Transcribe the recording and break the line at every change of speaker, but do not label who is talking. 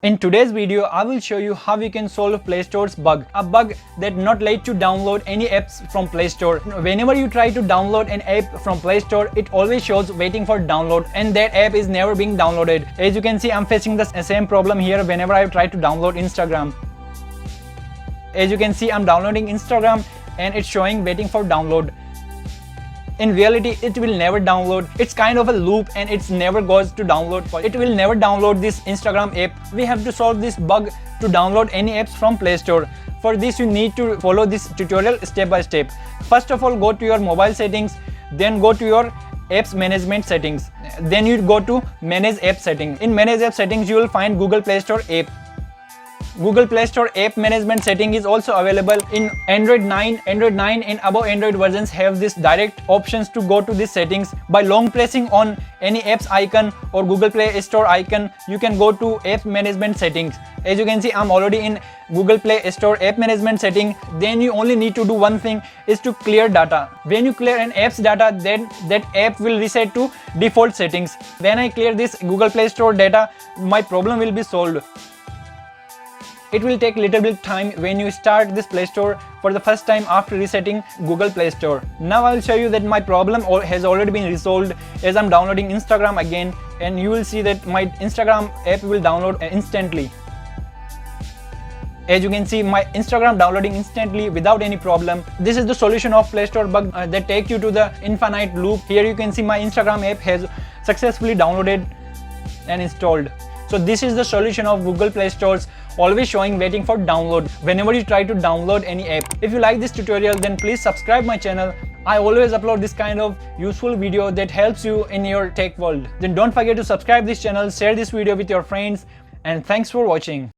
In today's video, I will show you how you can solve Play Store's bug. A bug that not let you download any apps from Play Store. Whenever you try to download an app from Play Store, it always shows waiting for download and that app is never being downloaded. As you can see, I'm facing the same problem here whenever I try to download Instagram. As you can see, I'm downloading Instagram and it's showing waiting for download. In reality, it will never download. It's kind of a loop and it never goes to download. It will never download this Instagram app. We have to solve this bug to download any apps from Play Store. For this, you need to follow this tutorial step by step. First of all, go to your mobile settings, then go to your apps management settings. Then you go to manage app settings. In manage app settings, you will find Google Play Store app. Google Play Store app management setting is also available in Android 9. Android 9 and above Android versions have this direct options to go to these settings. By long pressing on any apps icon or Google Play Store icon, you can go to app management settings. As you can see, I'm already in Google Play Store app management setting. Then you only need to do one thing, is to clear data. When you clear an app's data, then that app will reset to default settings. When I clear this Google Play Store data, my problem will be solved. It will take little bit time when you start this Play Store for the first time after resetting Google Play Store. Now I will show you that my problem has already been resolved as I'm downloading Instagram again, and you will see that my Instagram app will download instantly. As you can see, my Instagram downloading instantly without any problem. This is the solution of Play Store bug that take you to the infinite loop. Here you can see my Instagram app has successfully downloaded and installed. So this is the solution of Google Play Store's always showing waiting for download whenever you try to download any app. If you like this tutorial, then please subscribe my channel. I always upload this kind of useful video that helps you in your tech world. Then don't forget to subscribe this channel, share this video with your friends, and thanks for watching.